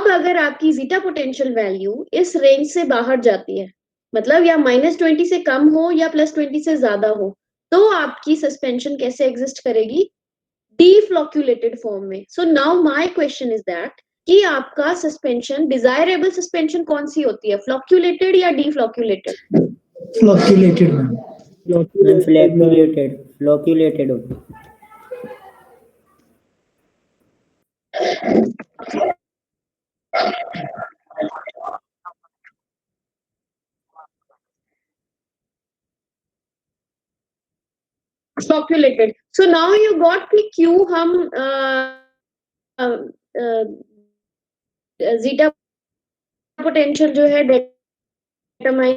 अब अगर आपकी जीटा पोटेंशियल वैल्यू इस रेंज से बाहर जाती है, मतलब या -20 से कम हो या +20 से ज्यादा हो, तो आपकी सस्पेंशन कैसे एग्जिस्ट करेगी? डीफ्लोक्यूलेटेड फॉर्म में। So now my question is that कि आपका सस्पेंशन, डिजायरेबल सस्पेंशन कौन सी होती है, फ्लोक्यूलेटेड या डीफ्लोक्यूलेटेड? फ्लोक्यूलेटेड मैम। फ्लोक्यूलेटेड होगी। फ्लोक्यूलेटेड। सो नाउ यू गॉट कि क्यों हम जीटा पोटेंशियल जो है डिटरमाइन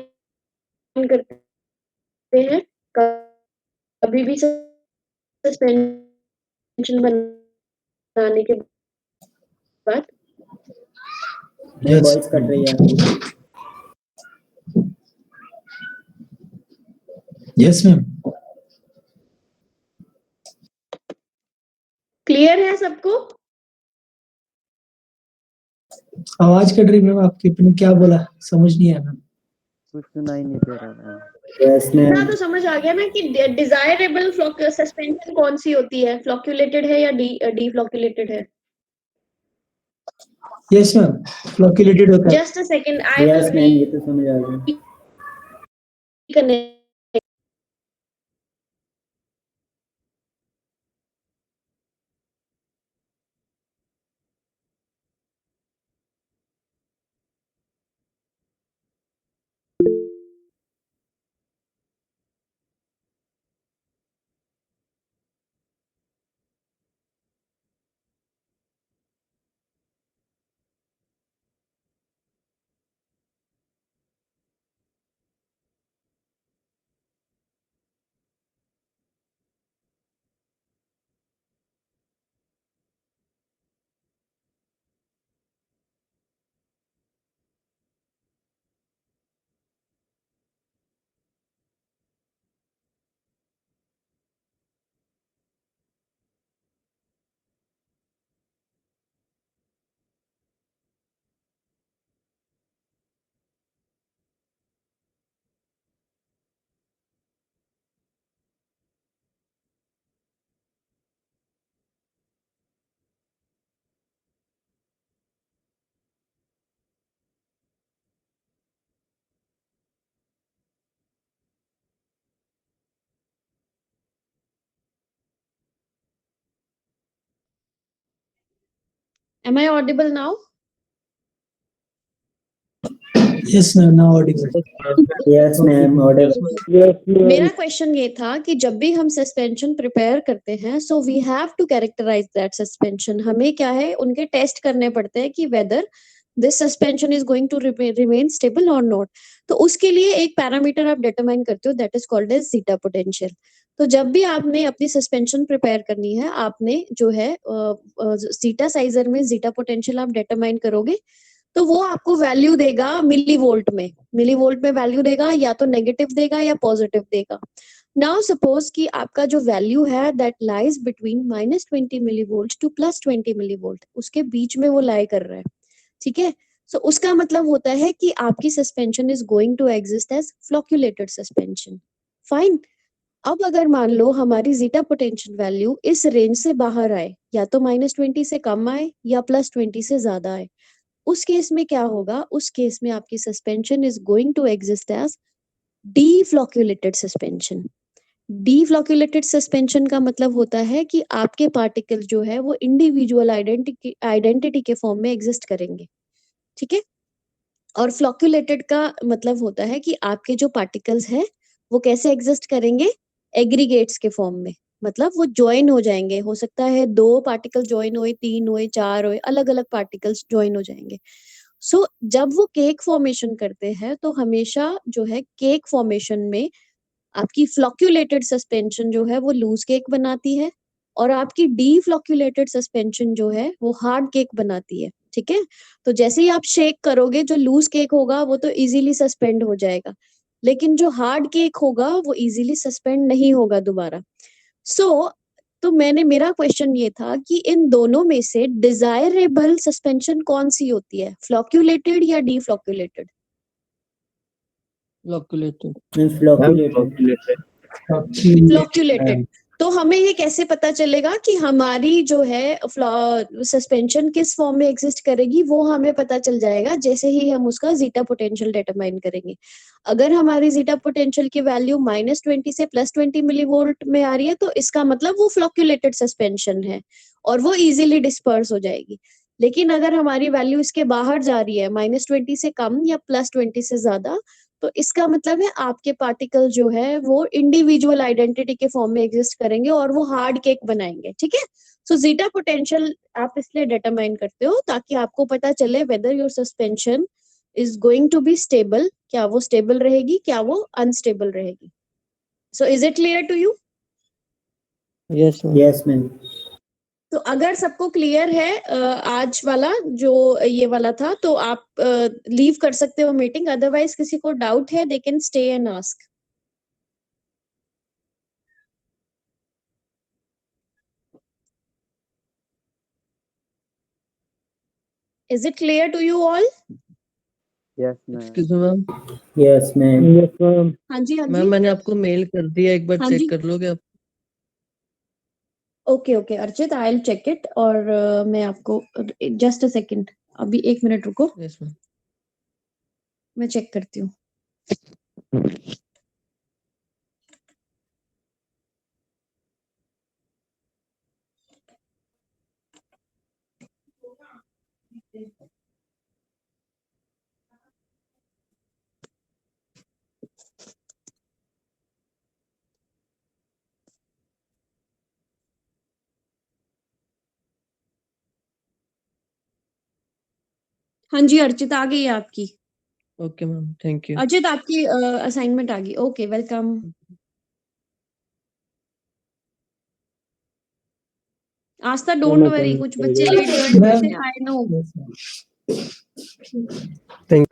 करते हैं कभी भी सस्पेंशन बनाने के बाद। वॉइस कट रही है आपकी। Yes ma'am. क्लियर है सबको? आवाज कट रही मैम आपकी, आपने क्या बोला समझ नहीं आया मैम। कुछ सुनाई नहीं दे रहा है। Yes ma'am. तो समझ आ गया ना कि डिजायरेबल सस्पेंशन कौन सी होती है, फ्लोक्यूलेटेड है या डीफ्लोक्यूलेटेड है? यस मैम, फ्लोक्यूलेटेड होता है। Just a second, I yes ma'am, will ये तो समझ आ गया। reconnect. Am I audible now? Yes ma'am, now audible. Yes ma'am, Audible. मेरा क्वेश्चन ये था कि जब भी हम सस्पेंशन प्रिपेयर करते हैं, so we have to characterise that suspension. हमें क्या है, उनके टेस्ट करने पड़ते हैं कि whether this suspension is going to remain stable और नॉट। तो उसके लिए एक पैरामीटर आप डिटरमाइन करते हो, that is called as zeta potential. तो जब भी आपने अपनी सस्पेंशन प्रिपेयर करनी है, आपने जो है जीटा साइजर में जीटा पोटेंशियल आप डिटरमाइन करोगे, तो वो आपको वैल्यू देगा मिली वोल्ट में वैल्यू देगा, या तो नेगेटिव देगा या पॉजिटिव देगा। नाउ सपोज कि आपका जो वैल्यू है that lies between -20 millivolt to +20 millivolt, उसके बीच में वो लाई कर रहा है, ठीक है। सो उसका मतलब होता है कि आपकी suspension is going to exist as flocculated suspension. Fine. अब अगर मान लो हमारी जीटा पोटेंशियल वैल्यू इस रेंज से बाहर आए, या तो -20 से कम आए या +20 से ज्यादा आए, उस केस में क्या होगा? उस केस में आपकी suspension is going to exist as deflocculated suspension. Deflocculated suspension का मतलब होता है कि आपके पार्टिकल जो है वो इंडिविजुअल आइडेंटिटी के फॉर्म में एग्जिस्ट करेंगे, ठीक है। और फ्लोक्यूलेटेड का मतलब होता है कि आपके जो पार्टिकल्स हैं वो कैसे एग्जिस्ट करेंगे? एग्रीगेट्स के फॉर्म में, मतलब वो ज्वाइन हो जाएंगे। हो सकता है 2 पार्टिकल ज्वाइन हुए, 3 हुए, 4 हुए, अलग अलग पार्टिकल्स ज्वाइन हो जाएंगे। सो जब वो केक फॉर्मेशन करते हैं, तो हमेशा जो है केक फॉर्मेशन में आपकी फ्लोक्यूलेटेड सस्पेंशन जो है वो लूज केक बनाती है, और आपकी डीफ्लोक्यूलेटेड सस्पेंशन जो है वो हार्ड केक बनाती है, ठीक है। तो जैसे ही आप शेक करोगे, जो लूज केक होगा वो तो इजीली सस्पेंड हो जाएगा, लेकिन जो हार्ड केक होगा वो इजीली सस्पेंड नहीं होगा दोबारा। सो तो मेरा क्वेश्चन ये था कि इन दोनों में से डिजायरेबल सस्पेंशन कौन सी होती है, फ्लोक्यूलेटेड या डीफ्लोक्यूलेटेड? फ्लोक्यूलेटेड। फ्लोक्यूलेटेड। फ्लोक्यूलेटेड। तो हमें ये कैसे पता चलेगा कि हमारी जो है सस्पेंशन किस फॉर्म में एग्जिस्ट करेगी? वो हमें पता चल जाएगा जैसे ही हम उसका जीटा पोटेंशियल डिटरमाइन करेंगे। अगर हमारी जीटा पोटेंशियल की वैल्यू -20 से +20 मिलीवोल्ट में आ रही है तो इसका मतलब वो फ्लोक्यूलेटेड सस्पेंशन है और वो इजीली डिस्पर्स हो जाएगी। लेकिन अगर हमारी वैल्यू इसके बाहर जा रही है, -20 से कम या +20 से ज्यादा, तो इसका मतलब है आपके पार्टिकल जो है वो इंडिविजुअल आइडेंटिटी के फॉर्म में एग्जिस्ट करेंगे और वो हार्ड केक बनाएंगे, ठीक है। सो जीटा पोटेंशियल आप इसलिए डिटरमाइन करते हो ताकि आपको पता चले whether your suspension is going to be stable, क्या वो स्टेबल रहेगी, क्या वो अनस्टेबल रहेगी। So is it clear to you? Yes ma'am. तो अगर सबको क्लियर है आज वाला जो ये वाला था, तो आप लीव कर सकते हो मीटिंग। अदरवाइज किसी को डाउट है they can stay and ask. Is it clear to you all? Yes ma'am. Excuse me ma'am. Yes ma'am. हाँ जी, हाँ मैम जी। मैंने आपको मेल कर दिया, एक बार हाँ जी। चेक कर लोगे आप? Okay okay Archit, I will check it. और मैं आपको जस्ट अ सेकंड, अभी 1 मिनट रुको, यस मैम। मैं चेक करती हूँ। हाँ जी अर्चित, आ गई है आपकी। Okay ma'am, thank you. Archit आपकी असाइनमेंट आ गई। Okay, welcome. Aastha don't worry, कुछ बच्चे लेट ज्वाइन करते हैं, आई नो। थैंक